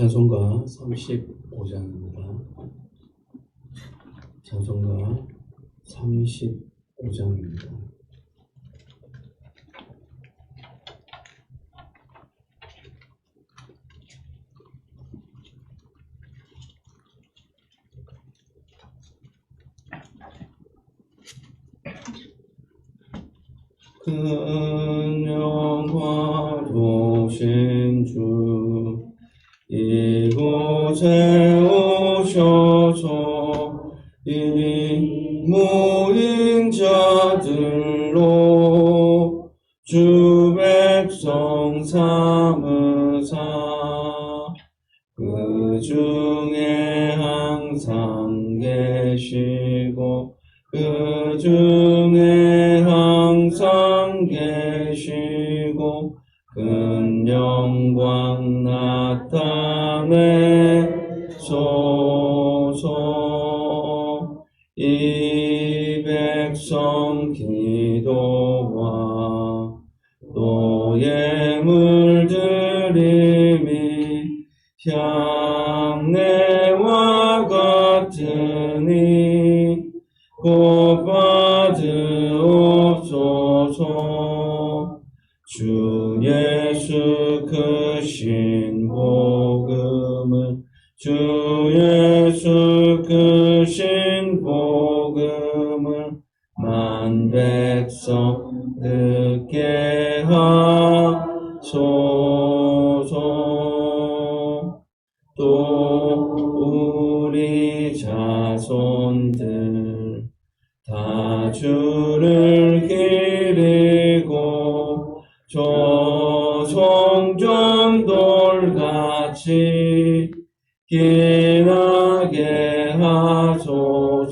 찬송가 35장입니다. 찬송가 35장입니다. 큰 영화로우신 주 이곳에 오셔서 이 모인 자들로 주 백성 삼으사 그 중에 항상 계시고 그 중에 항상 계시고 큰 영광 나타내소서. 이 백성 기도와 또 예물 드림이 향내와 같으니 곧 받으옵소서. 주 예수 크신 복음을 주 예수 크신 복음을 만 백성 듣게 하소서. 또 우리 자손들 다 주를 기리고 저 성전돌같이 기나게 하소서.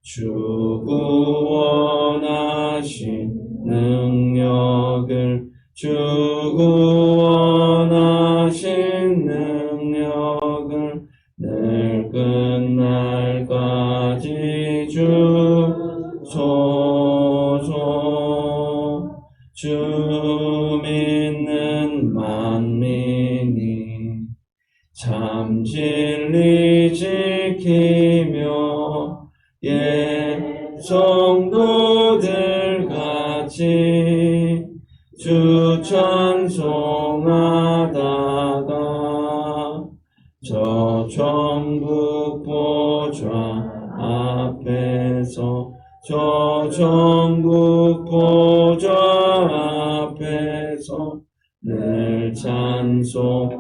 주 구원하신 능력을 주 구원하신 능력을 늘 끝날까지 주소서. 주 믿는 만민이 참 진리 지키며 성도들 같이 주 찬송하다가 저 천국 보좌 앞에서 저 천국 보좌 앞에서 늘 찬송하게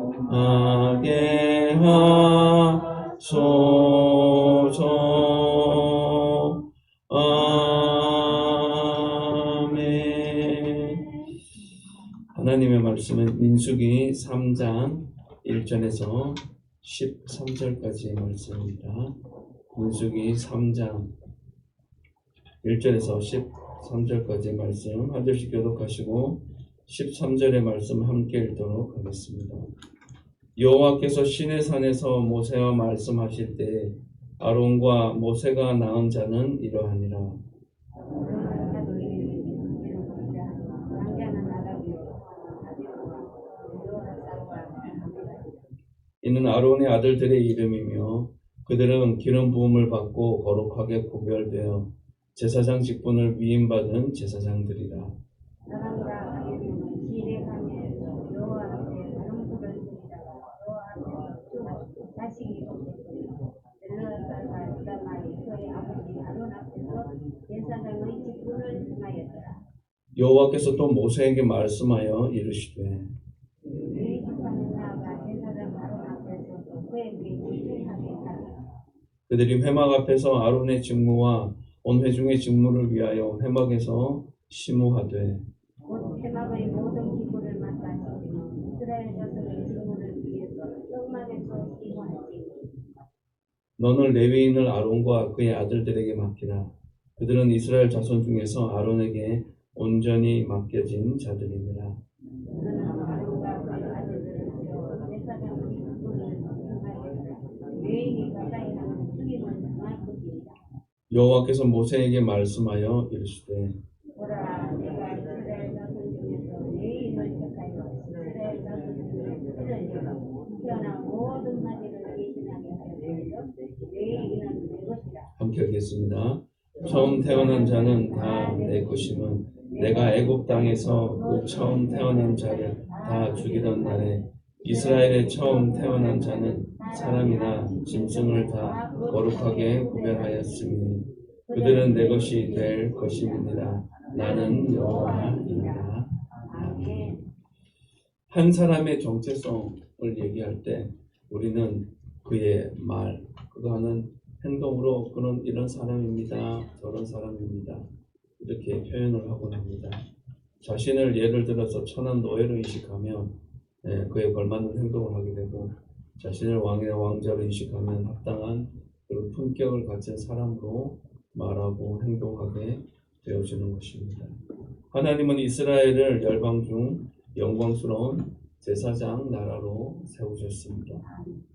하소서. 아멘. 하나님의 말씀은 민수기 3장 1절에서 13절까지의 말씀입니다. 민수기 3장 1절에서 13절까지의 말씀 한 절씩 교독하시고 13절의 말씀 함께 읽도록 하겠습니다. 여호와께서 시내산에서 모세와 말씀하실 때 아론과 모세가 낳은 자는 이러하니라. 이는 아론의 아들들의 이름이며 그들은 기름 부음을 받고 거룩하게 구별되어 제사장 직분을 위임받은 제사장들이라. 여호와께서 또 모세에게 말씀하여 이르시되 그들이 회막 앞에서 아론의 직무와 온 회중의 직무를 위하여 회막에서 심우하되 회막의 모든 기구를 맡아주시며 이스라엘 자손의 직무를 위해서 회막에서 심우하지. 너는 레위인을 아론과 그의 아들들에게 맡기라. 그들은 이스라엘 자손 중에서 아론에게 온전히 맡겨진 자들이니라. 여호와께서 모세에게 말씀하여 이르시되 끝나기를 예신하게 하여 내 이는 내 것이라. 함께 읽겠습니다. 처음 태어난 자는 다 내 것임은 내가 애굽 땅에서 그 처음 태어난 자를 다 죽이던 날에 이스라엘의 처음 태어난 자는 사람이나 짐승을 다 거룩하게 구별하였으니 그들은 내 것이 될 것임이니라. 나는 여호와이니라. 아멘. 한 사람의 정체성을 얘기할 때 우리는 그의 말, 그가 하는 행동으로 그는 이런 사람입니다, 저런 사람입니다, 이렇게 표현을 하곤 합니다. 자신을 예를 들어서 천한 노예로 인식하면 그에 걸맞는 행동을 하게 되고, 자신을 왕의 왕자로 인식하면 합당한 그런 품격을 가진 사람으로 말하고 행동하게 되어지는 것입니다. 하나님은 이스라엘을 열방 중 영광스러운 제사장 나라로 세우셨습니다.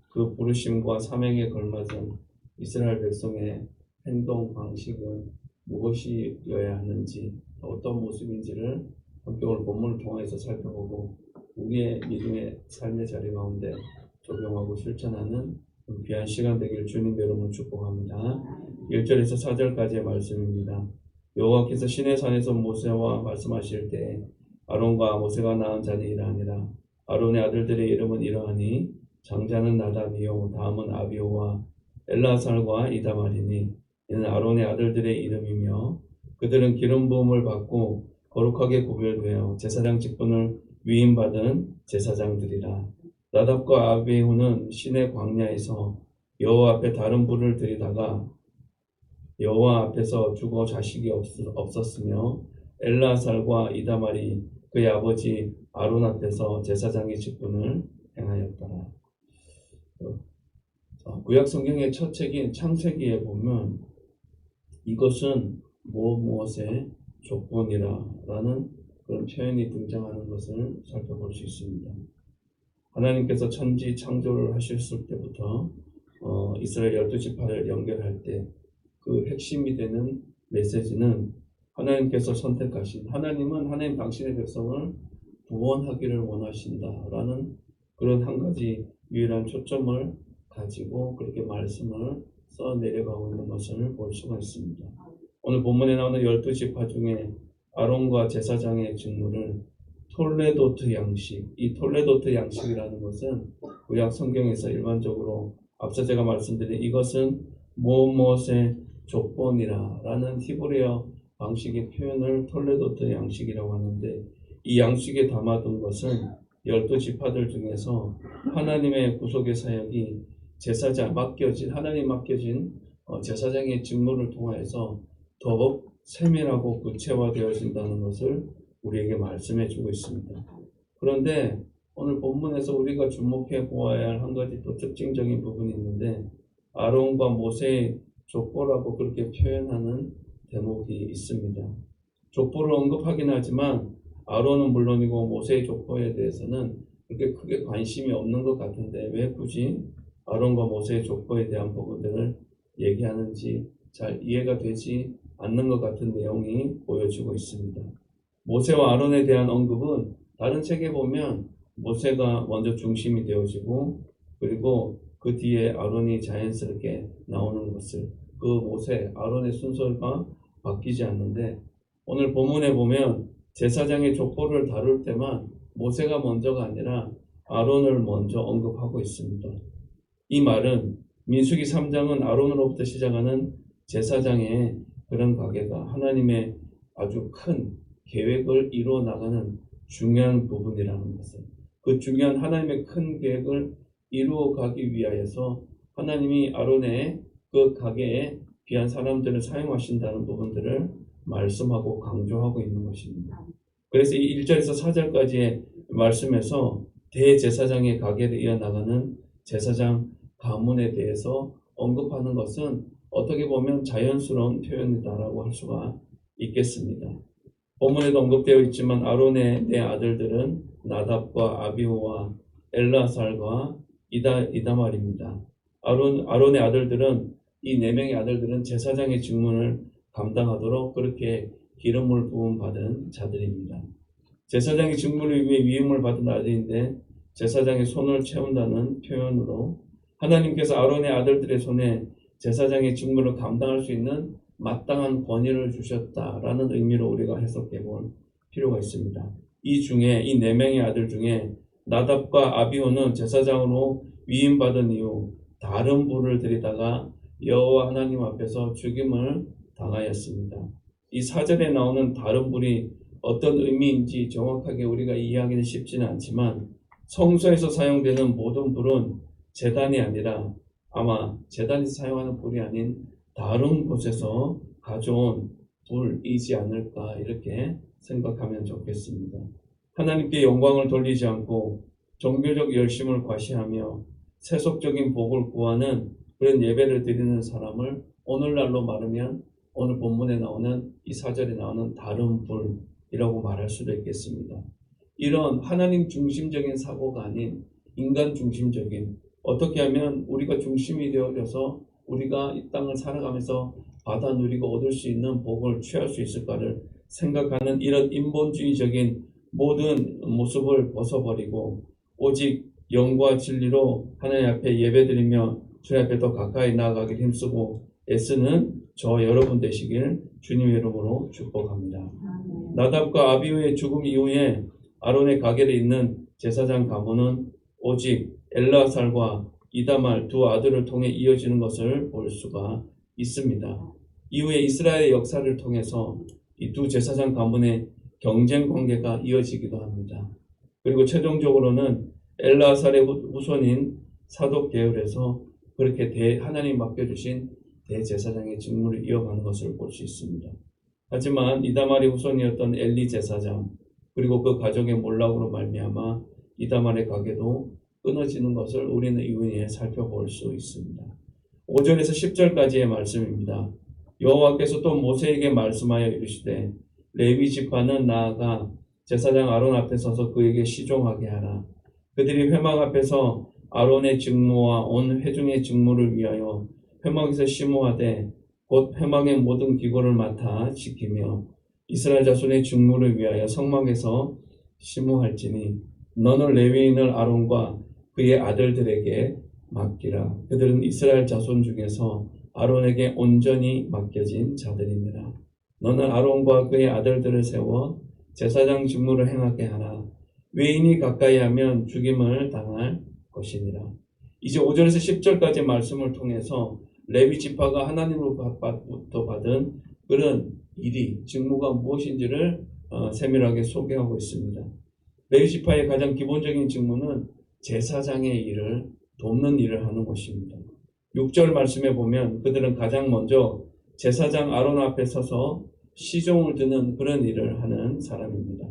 그 부르심과 사명에 걸맞은 이스라엘 백성의 행동 방식은 무엇이어야 하는지, 어떤 모습인지를 함께 오늘 본문을 통해서 살펴보고 우리의 믿음의 삶의 자리 가운데 적용하고 실천하는 귀한 시간 되길 주님의 이름으로 축복합니다. 1절에서 4절까지의 말씀입니다. 여호와께서 시내 산에서 모세와 말씀하실 때 아론과 모세가 낳은 자들이 아니라 아론의 아들들의 이름은 이러하니 장자는 나답이요 다음은 아비오와 엘라살과 이다말이니 이는 아론의 아들들의 이름이며 그들은 기름 부음을 받고 거룩하게 구별되어 제사장 직분을 위임받은 제사장들이라. 나답과 아비후는 시내 광야에서 여호와 앞에 다른 불을 들이다가 여호와 앞에서 죽어 자식이 없었으며 엘라살과 이다말이 그의 아버지 아론 앞에서 제사장의 직분을 행하였더라. 구약 성경의 첫 책인 창세기에 보면 이것은 무엇의 족본이라라는 그런 표현이 등장하는 것을 살펴볼 수 있습니다. 하나님께서 천지 창조를 하셨을 때부터 이스라엘 12지파를 연결할 때 그 핵심이 되는 메시지는 하나님께서 선택하신, 하나님은 하나님 당신의 백성을 구원하기를 원하신다라는 그런 한 가지 유일한 초점을 가지고 그렇게 말씀을 써 내려가고 있는 것을 볼 수가 있습니다. 오늘 본문에 나오는 12지파 중에 아론과 제사장의 직무를 톨레도트 양식, 이 톨레도트 양식이라는 것은 구약 성경에서 일반적으로 앞서 제가 말씀드린 이것은 무엇의 족본이라 라는 히브리어 방식의 표현을 톨레도트 양식이라고 하는데, 이 양식에 담아둔 것은 12지파들 중에서 하나님의 구속의 사역이 제사장 맡겨진, 하나님 맡겨진 제사장의 직무를 통하여서 더욱 세밀하고 구체화되어진다는 것을 우리에게 말씀해 주고 있습니다. 그런데 오늘 본문에서 우리가 주목해 보아야 할 한 가지 또 특징적인 부분이 있는데, 아론과 모세의 족보라고 그렇게 표현하는 대목이 있습니다. 족보를 언급하긴 하지만 아론은 물론이고 모세의 족보에 대해서는 그렇게 크게 관심이 없는 것 같은데 왜 굳이 아론과 모세의 족보에 대한 부분들을 얘기하는지 잘 이해가 되지 않는 것 같은 내용이 보여지고 있습니다. 모세와 아론에 대한 언급은 다른 책에 보면 모세가 먼저 중심이 되어지고 그리고 그 뒤에 아론이 자연스럽게 나오는 것을, 그 모세, 아론의 순서가 바뀌지 않는데 오늘 본문에 보면 제사장의 족보를 다룰 때만 모세가 먼저가 아니라 아론을 먼저 언급하고 있습니다. 이 말은 민수기 3장은 아론으로부터 시작하는 제사장의 그런 가계가 하나님의 아주 큰 계획을 이루어 나가는 중요한 부분이라는 것을, 그 중요한 하나님의 큰 계획을 이루어 가기 위하여서 하나님이 아론의 그 가계에 귀한 사람들을 사용하신다는 부분들을 말씀하고 강조하고 있는 것입니다. 그래서 이 1절에서 4절까지의 말씀에서 대제사장의 가계를 이어나가는 제사장 가문에 대해서 언급하는 것은 어떻게 보면 자연스러운 표현이다라고 할 수가 있겠습니다. 본문에도 언급되어 있지만 아론의 네 아들들은 나답과 아비후와 엘라살과 이다말입니다. 아론의 아들들은, 이 네 명의 아들들은 제사장의 직분을 감당하도록 그렇게 기름을 부음 받은 자들입니다. 제사장의 직분을 위해 위임을 받은 아들인데 제사장의 손을 채운다는 표현으로 하나님께서 아론의 아들들의 손에 제사장의 직무를 감당할 수 있는 마땅한 권위를 주셨다라는 의미로 우리가 해석해 볼 필요가 있습니다. 이 중에 이 네 명의 아들 중에 나답과 아비후는 제사장으로 위임받은 이후 다른 불을 들이다가 여호와 하나님 앞에서 죽임을 당하였습니다. 이 사절에 나오는 다른 불이 어떤 의미인지 정확하게 우리가 이해하기는 쉽지는 않지만 성소에서 사용되는 모든 불은 제단이 아니라 아마 제단이 사용하는 불이 아닌 다른 곳에서 가져온 불이지 않을까 이렇게 생각하면 좋겠습니다. 하나님께 영광을 돌리지 않고 종교적 열심을 과시하며 세속적인 복을 구하는 그런 예배를 드리는 사람을 오늘날로 말하면 오늘 본문에 나오는 이 사절에 나오는 다른 불이라고 말할 수도 있겠습니다. 이런 하나님 중심적인 사고가 아닌 인간 중심적인, 어떻게 하면 우리가 중심이 되어져서 우리가 이 땅을 살아가면서 받아 누리고 얻을 수 있는 복을 취할 수 있을까를 생각하는 이런 인본주의적인 모든 모습을 벗어버리고 오직 영과 진리로 하나님 앞에 예배드리며 주님 앞에 더 가까이 나아가길 힘쓰고 애쓰는 저 여러분 되시길 주님의 이름으로 축복합니다. 나답과 아비후의 죽음 이후에 아론의 가게에 있는 제사장 가문은 오직 엘라살과 이다말 두 아들을 통해 이어지는 것을 볼 수가 있습니다. 이후에 이스라엘의 역사를 통해서 이 두 제사장 가문의 경쟁 관계가 이어지기도 합니다. 그리고 최종적으로는 엘라살의 후손인 사독 계열에서 그렇게 하나님 맡겨주신 대제사장의 직무를 이어가는 것을 볼 수 있습니다. 하지만 이다말의 후손이었던 엘리 제사장 그리고 그 가족의 몰락으로 말미암아 이다말의 가게도 끊어지는 것을 우리는 이후에 살펴볼 수 있습니다. 5절에서 10절까지의 말씀입니다. 여호와께서 또 모세에게 말씀하여 이르시되 레위 지파는 나아가 제사장 아론 앞에 서서 그에게 시종하게 하라. 그들이 회막 앞에서 아론의 직무와 온 회중의 직무를 위하여 회막에서 심호하되 곧 회막의 모든 기구를 맡아 지키며 이스라엘 자손의 직무를 위하여 성막에서 심호할지니 너는 레위인을 아론과 그의 아들들에게 맡기라. 그들은 이스라엘 자손 중에서 아론에게 온전히 맡겨진 자들이니라. 너는 아론과 그의 아들들을 세워 제사장 직무를 행하게 하라. 외인이 가까이 하면 죽임을 당할 것이니라. 이제 5절에서 10절까지 말씀을 통해서 레위 지파가 하나님으로부터 받은 그런 일이 직무가 무엇인지를 세밀하게 소개하고 있습니다. 레위 지파의 가장 기본적인 직무는 제사장의 일을 돕는 일을 하는 것입니다. 6절 말씀에 보면 그들은 가장 먼저 제사장 아론 앞에 서서 시종을 드는 그런 일을 하는 사람입니다.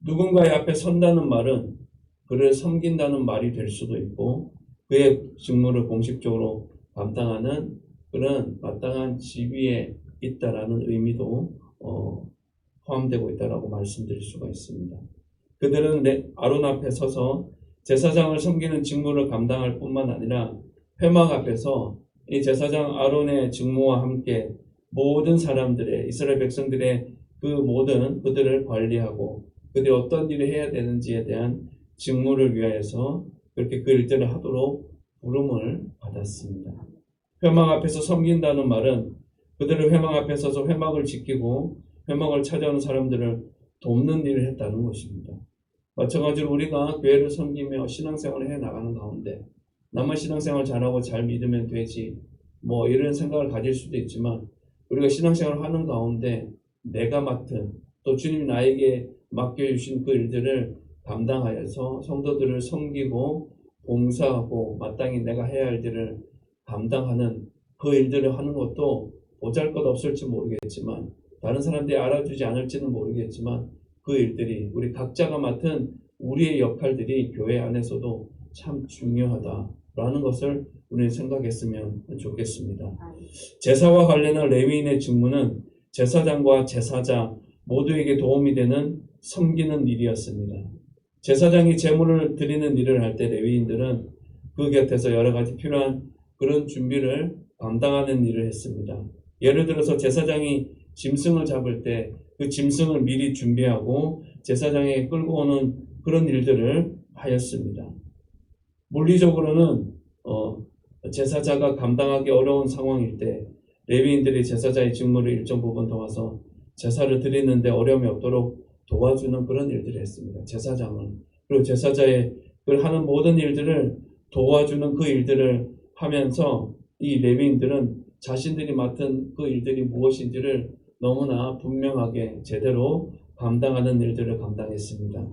누군가의 앞에 선다는 말은 그를 섬긴다는 말이 될 수도 있고 그의 직무를 공식적으로 감당하는 그런 마땅한 지위에 있다라는 의미도 포함되고 있다라고 말씀드릴 수가 있습니다. 그들은 아론 앞에 서서 제사장을 섬기는 직무를 감당할 뿐만 아니라 회막 앞에서 이 제사장 아론의 직무와 함께 모든 사람들의 이스라엘 백성들의 그 모든 그들을 관리하고 그들이 어떤 일을 해야 되는지에 대한 직무를 위하여서 그렇게 그 일들을 하도록 부름을 받았습니다. 회막 앞에서 섬긴다는 말은 그들을 회막 앞에 서서 회막을 지키고 회막을 찾아오는 사람들을 돕는 일을 했다는 것입니다. 마찬가지로 우리가 교회를 섬기며 신앙생활을 해나가는 가운데 나만 신앙생활 잘하고 잘 믿으면 되지 뭐 이런 생각을 가질 수도 있지만 우리가 신앙생활을 하는 가운데 내가 맡은 또 주님이 나에게 맡겨주신 그 일들을 감당하여서 성도들을 섬기고 봉사하고 마땅히 내가 해야 할 일들을 감당하는 그 일들을 하는 것도 보잘것없을지 모르겠지만 다른 사람들이 알아주지 않을지는 모르겠지만 그 일들이 우리 각자가 맡은 우리의 역할들이 교회 안에서도 참 중요하다라는 것을 우리는 생각했으면 좋겠습니다. 제사와 관련한 레위인의 직무는 제사장과 제사자 모두에게 도움이 되는 섬기는 일이었습니다. 제사장이 제물을 드리는 일을 할 때 레위인들은 그 곁에서 여러 가지 필요한 그런 준비를 감당하는 일을 했습니다. 예를 들어서 제사장이 짐승을 잡을 때 그 짐승을 미리 준비하고 제사장에게 끌고 오는 그런 일들을 하였습니다. 물리적으로는 제사자가 감당하기 어려운 상황일 때 레위인들이 제사자의 직무를 일정 부분 도와서 제사를 드리는데 어려움이 없도록 도와주는 그런 일들을 했습니다. 제사장은. 그리고 제사자의 그 하는 모든 일들을 도와주는 그 일들을 하면서 이 레위인들은 자신들이 맡은 그 일들이 무엇인지를 너무나 분명하게 제대로 감당하는 일들을 감당했습니다.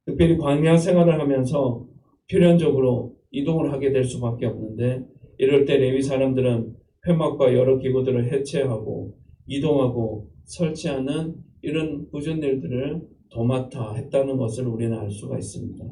특별히 광야 생활을 하면서 필연적으로 이동을 하게 될 수밖에 없는데 이럴 때 레위 사람들은 회막과 여러 기구들을 해체하고 이동하고 설치하는 이런 꾸준 일들을 도맡아 했다는 것을 우리는 알 수가 있습니다.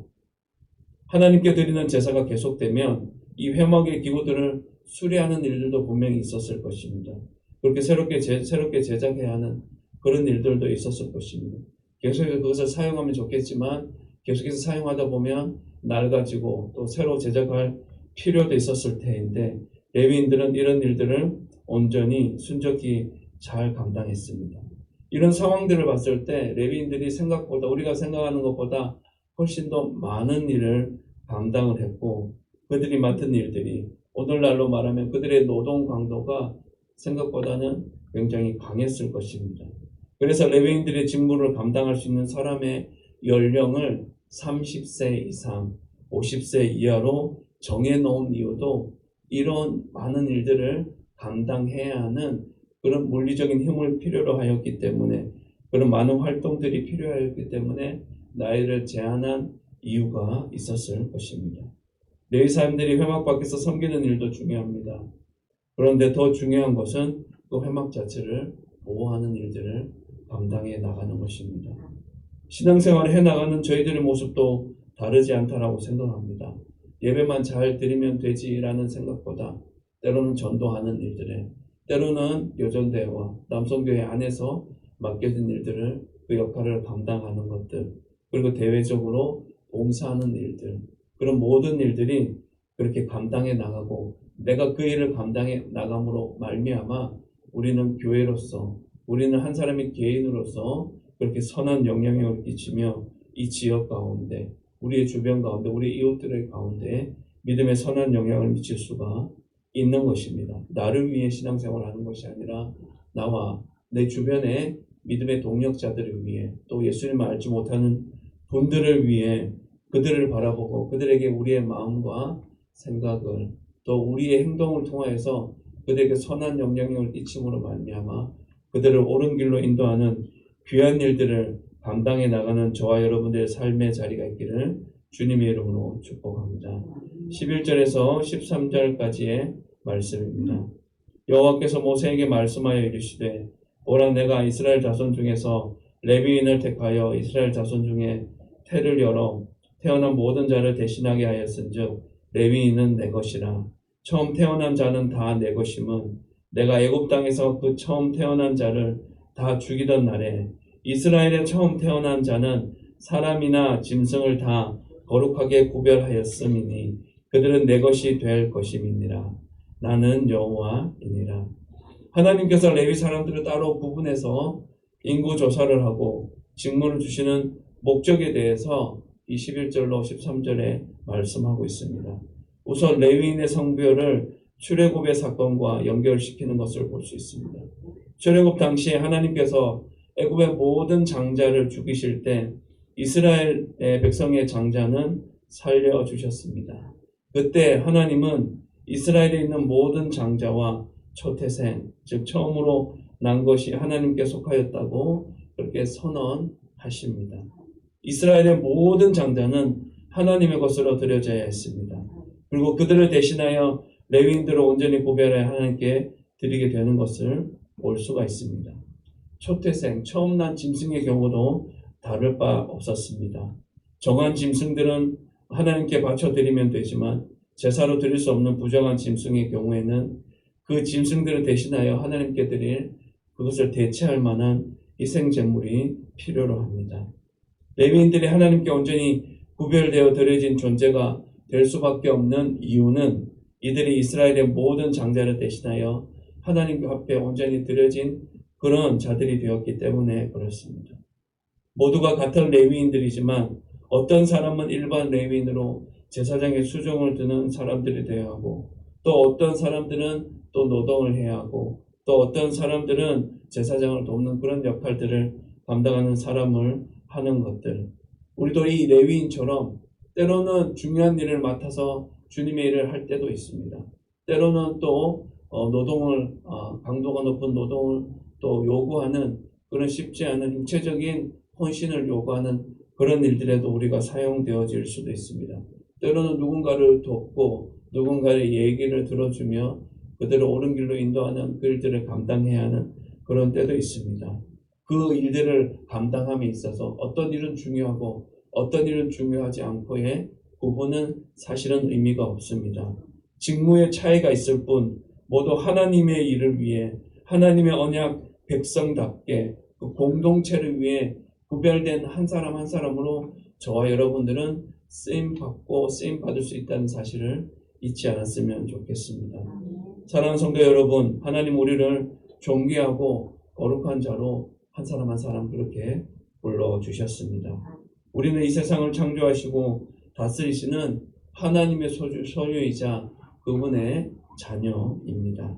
하나님께 드리는 제사가 계속되면 이 회막의 기구들을 수리하는 일들도 분명히 있었을 것입니다. 그렇게 새롭게 제작해야 하는 그런 일들도 있었을 것입니다. 계속해서 그것을 사용하면 좋겠지만 계속해서 사용하다 보면 낡아지고 또 새로 제작할 필요도 있었을 테인데 레위인들은 이런 일들을 온전히 순적히 잘 감당했습니다. 이런 상황들을 봤을 때 레위인들이 생각보다 우리가 생각하는 것보다 훨씬 더 많은 일을 감당을 했고 그들이 맡은 일들이 오늘날로 말하면 그들의 노동 강도가 생각보다는 굉장히 강했을 것입니다. 그래서 레위인들의 직무를 감당할 수 있는 사람의 연령을 30세 이상, 50세 이하로 정해놓은 이유도 이런 많은 일들을 감당해야 하는 그런 물리적인 힘을 필요로 하였기 때문에 그런 많은 활동들이 필요하였기 때문에 나이를 제한한 이유가 있었을 것입니다. 레위 사람들이 회막 밖에서 섬기는 일도 중요합니다. 그런데 더 중요한 것은 그 회막 자체를 보호하는 일들을 감당해 나가는 것입니다. 신앙생활을 해나가는 저희들의 모습도 다르지 않다라고 생각합니다. 예배만 잘 드리면 되지라는 생각보다 때로는 전도하는 일들에 때로는 여전대회와 남성교회 안에서 맡겨진 일들을 그 역할을 감당하는 것들 그리고 대외적으로 봉사하는 일들 그런 모든 일들이 그렇게 감당해 나가고 내가 그 일을 감당해 나감으로 말미암아 우리는 교회로서 우리는 한 사람의 개인으로서 그렇게 선한 영향력을 끼치며 이 지역 가운데 우리의 주변 가운데 우리 이웃들의 가운데 믿음의 선한 영향을 미칠 수가 있는 것입니다. 나를 위해 신앙생활을 하는 것이 아니라 나와 내 주변의 믿음의 동력자들을 위해 또 예수님을 알지 못하는 분들을 위해 그들을 바라보고 그들에게 우리의 마음과 생각을 또 우리의 행동을 통하여서 그들에게 선한 영향력을 끼침으로 말미암아 그들을 옳은 길로 인도하는 귀한 일들을 감당해 나가는 저와 여러분들의 삶의 자리가 있기를 주님의 이름으로 축복합니다. 11절에서 13절까지의 말씀입니다. 여호와께서 모세에게 말씀하여 이르시되 오라 내가 이스라엘 자손 중에서 레위인을 택하여 이스라엘 자손 중에 태를 열어 태어난 모든 자를 대신하게 하였은즉 레위인은 내 것이라. 처음 태어난 자는 다 내 것임은 내가 애굽 땅에서 그 처음 태어난 자를 다 죽이던 날에 이스라엘의 처음 태어난 자는 사람이나 짐승을 다 거룩하게 구별하였음이니 그들은 내 것이 될 것임이니라. 나는 여호와이니라. 하나님께서 레위 사람들을 따로 구분해서 인구 조사를 하고 직무를 주시는 목적에 대해서 21절로 13절에 말씀하고 있습니다. 우선 레위인의 성별을 출애굽의 사건과 연결시키는 것을 볼 수 있습니다. 출애굽 당시에 하나님께서 애굽의 모든 장자를 죽이실 때 이스라엘의 백성의 장자는 살려주셨습니다. 그때 하나님은 이스라엘에 있는 모든 장자와 초태생, 즉 처음으로 난 것이 하나님께 속하였다고 그렇게 선언하십니다. 이스라엘의 모든 장자는 하나님의 것으로 드려져야 했습니다. 그리고 그들을 대신하여 레위인들을 온전히 구별해 하나님께 드리게 되는 것을 볼 수가 있습니다. 초태생, 처음 난 짐승의 경우도 다를 바 없었습니다. 정한 짐승들은 하나님께 바쳐드리면 되지만 제사로 드릴 수 없는 부정한 짐승의 경우에는 그 짐승들을 대신하여 하나님께 드릴 그것을 대체할 만한 희생제물이 필요로 합니다. 레위인들이 하나님께 온전히 구별되어 드려진 존재가 될 수밖에 없는 이유는 이들이 이스라엘의 모든 장자를 대신하여 하나님 앞에 온전히 드려진 그런 자들이 되었기 때문에 그렇습니다. 모두가 같은 레위인들이지만 어떤 사람은 일반 레위인으로 제사장의 수종을 드는 사람들이 되어야 하고 또 어떤 사람들은 또 노동을 해야 하고 또 어떤 사람들은 제사장을 돕는 그런 역할들을 감당하는 사람을 하는 것들. 우리도 이 레위인처럼 때로는 중요한 일을 맡아서 주님의 일을 할 때도 있습니다. 때로는 또 노동을 강도가 높은 노동을 또 요구하는 그런 쉽지 않은 육체적인 헌신을 요구하는 그런 일들에도 우리가 사용되어질 수도 있습니다. 때로는 누군가를 돕고 누군가의 얘기를 들어주며 그들을 옳은 길로 인도하는 그 일들을 감당해야 하는 그런 때도 있습니다. 그 일들을 감당함에 있어서 어떤 일은 중요하고 어떤 일은 중요하지 않고의 구분은 사실은 의미가 없습니다. 직무의 차이가 있을 뿐 모두 하나님의 일을 위해 하나님의 언약 백성답게 그 공동체를 위해 구별된 한 사람 한 사람으로 저와 여러분들은 쓰임받고 쓰임받을 수 있다는 사실을 잊지 않았으면 좋겠습니다. 사랑하는 성도 여러분, 하나님 우리를 존귀하고 거룩한 자로 한 사람 한 사람 그렇게 불러주셨습니다. 우리는 이 세상을 창조하시고 다스리시는 하나님의 소유이자 그분의 자녀입니다.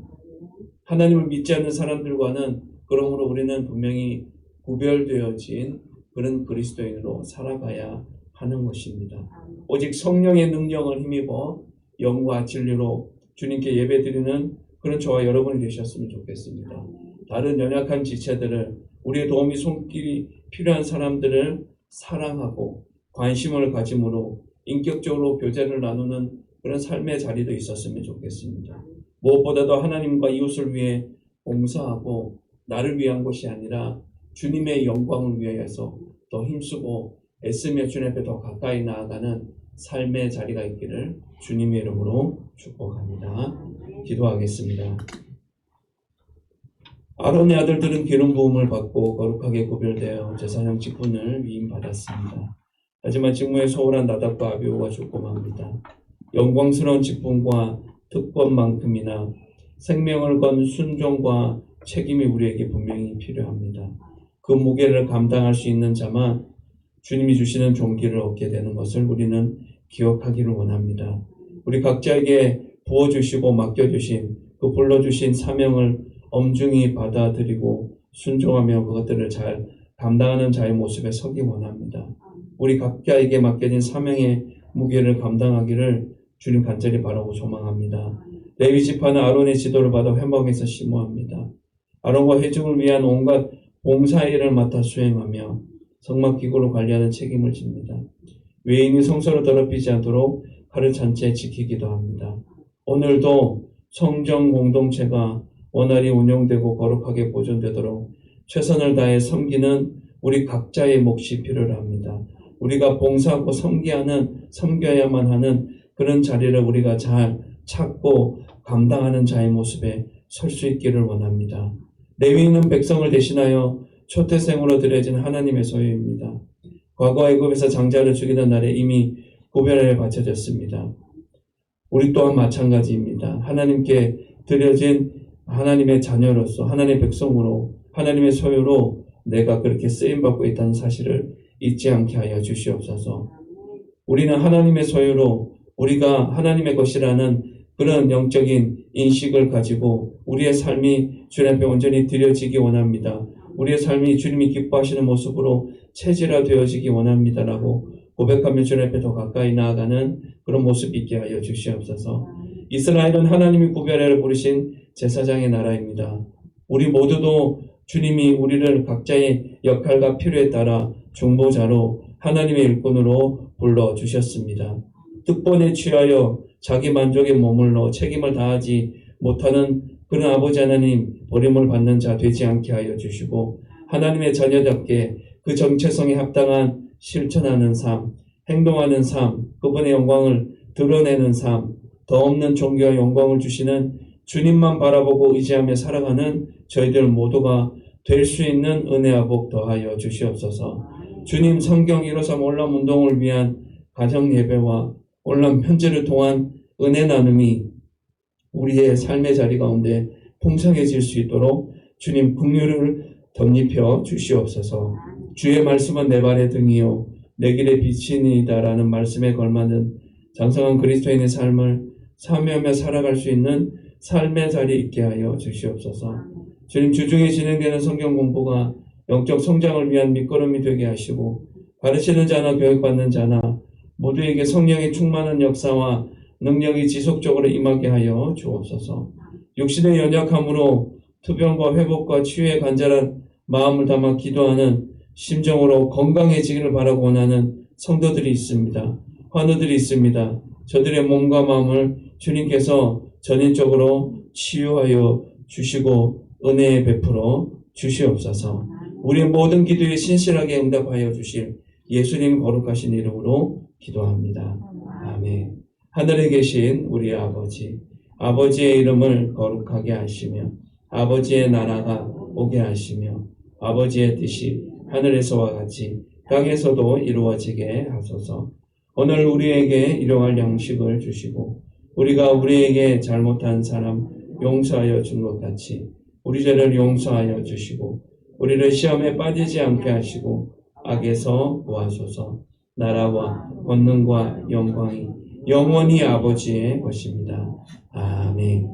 하나님을 믿지 않는 사람들과는 그러므로 우리는 분명히 구별되어진 그런 그리스도인으로 살아가야 하는 것입니다. 오직 성령의 능력을 힘입어 영과 진리로 주님께 예배드리는 그런 저와 여러분이 되셨으면 좋겠습니다. 다른 연약한 지체들을 우리의 도움이 손길이 필요한 사람들을 사랑하고 관심을 가짐으로 인격적으로 교제를 나누는 그런 삶의 자리도 있었으면 좋겠습니다. 무엇보다도 하나님과 이웃을 위해 봉사하고 나를 위한 것이 아니라 주님의 영광을 위하여서 더 힘쓰고 애쓰며 주님 앞에 더 가까이 나아가는 삶의 자리가 있기를 주님의 이름으로 축복합니다. 기도하겠습니다. 아론의 아들들은 기름 부음을 받고 거룩하게 구별되어 제사장 직분을 위임받았습니다. 하지만 직무에 소홀한 나답과 아비후가 죽고 맙니다. 영광스러운 직분과 특권만큼이나 생명을 건 순종과 책임이 우리에게 분명히 필요합니다. 그 무게를 감당할 수 있는 자만 주님이 주시는 종기를 얻게 되는 것을 우리는 기억하기를 원합니다. 우리 각자에게 부어주시고 맡겨주신 그 불러주신 사명을 엄중히 받아들이고 순종하며 그것들을 잘 감당하는 자의 모습에 서기 원합니다. 우리 각자에게 맡겨진 사명의 무게를 감당하기를 주님 간절히 바라고 소망합니다. 레위 지파는 아론의 지도를 받아 회막에서 심호합니다. 아론과 회중을 위한 온갖 봉사일을 맡아 수행하며 성막기구를 관리하는 책임을 집니다. 외인이 성소를 더럽히지 않도록 가르찬 채 지키기도 합니다. 오늘도 성정 공동체가 원활히 운영되고 거룩하게 보존되도록 최선을 다해 섬기는 우리 각자의 몫이 필요합니다. 우리가 봉사하고 섬겨야만 하는 그런 자리를 우리가 잘 찾고 감당하는 자의 모습에 설 수 있기를 원합니다. 레위인은 백성을 대신하여 초태생으로 드려진 하나님의 소유입니다. 과거 애굽에서 장자를 죽이던 날에 이미 구별에 바쳐졌습니다. 우리 또한 마찬가지입니다. 하나님께 드려진 하나님의 자녀로서 하나님의 백성으로 하나님의 소유로 내가 그렇게 쓰임받고 있다는 사실을 잊지 않게 하여 주시옵소서. 우리는 하나님의 소유로 우리가 하나님의 것이라는 그런 영적인 인식을 가지고 우리의 삶이 주님 앞에 온전히 드려지기 원합니다. 우리의 삶이 주님이 기뻐하시는 모습으로 체질화되어지기 원합니다라고 고백하며 주님 앞에 더 가까이 나아가는 그런 모습이 있게 하여 주시옵소서. 이스라엘은 하나님이 구별하여 부르신 제사장의 나라입니다. 우리 모두도 주님이 우리를 각자의 역할과 필요에 따라 중보자로 하나님의 일꾼으로 불러주셨습니다. 특권에 취하여 자기 만족에 머물러 책임을 다하지 못하는 그런 아버지 하나님 버림을 받는 자 되지 않게 하여 주시고 하나님의 자녀답게 그 정체성에 합당한 실천하는 삶, 행동하는 삶, 그분의 영광을 드러내는 삶, 더 없는 존귀와 영광을 주시는 주님만 바라보고 의지하며 살아가는 저희들 모두가 될 수 있는 은혜와 복 더하여 주시옵소서. 주님 성경 153 온라인 운동을 위한 가정 예배와 온라인 편지를 통한 은혜 나눔이 우리의 삶의 자리 가운데 풍성해질 수 있도록 주님 긍휼을 덧입혀 주시옵소서. 주의 말씀은 내 발의 등이요 내 길의 빛이니이다라는 말씀에 걸맞는 장성한 그리스도인의 삶을 참여하며 살아갈 수 있는 삶의 자리 있게 하여 주시옵소서. 주님, 주중에 진행되는 성경 공부가 영적 성장을 위한 밑거름이 되게 하시고 가르치는 자나 교육받는 자나 모두에게 성령의 충만한 역사와 능력이 지속적으로 임하게 하여 주옵소서. 육신의 연약함으로 투병과 회복과 치유의 간절한 마음을 담아 기도하는 심정으로 건강해지기를 바라고 원하는 성도들이 있습니다. 환우들이 있습니다. 저들의 몸과 마음을 주님께서 전인적으로 치유하여 주시고 은혜에 베풀어 주시옵소서. 우리의 모든 기도에 신실하게 응답하여 주실 예수님 거룩하신 이름으로 기도합니다. 아멘. 하늘에 계신 우리 아버지, 아버지의 이름을 거룩하게 하시며 아버지의 나라가 오게 하시며 아버지의 뜻이 하늘에서와 같이 땅에서도 이루어지게 하소서. 오늘 우리에게 일용할 양식을 주시고 우리가 우리에게 잘못한 사람 용서하여 준 것 같이 우리 죄를 용서하여 주시고 우리를 시험에 빠지지 않게 하시고 악에서 구하소서. 나라와 권능과 영광이 영원히 아버지의 것입니다. 아멘.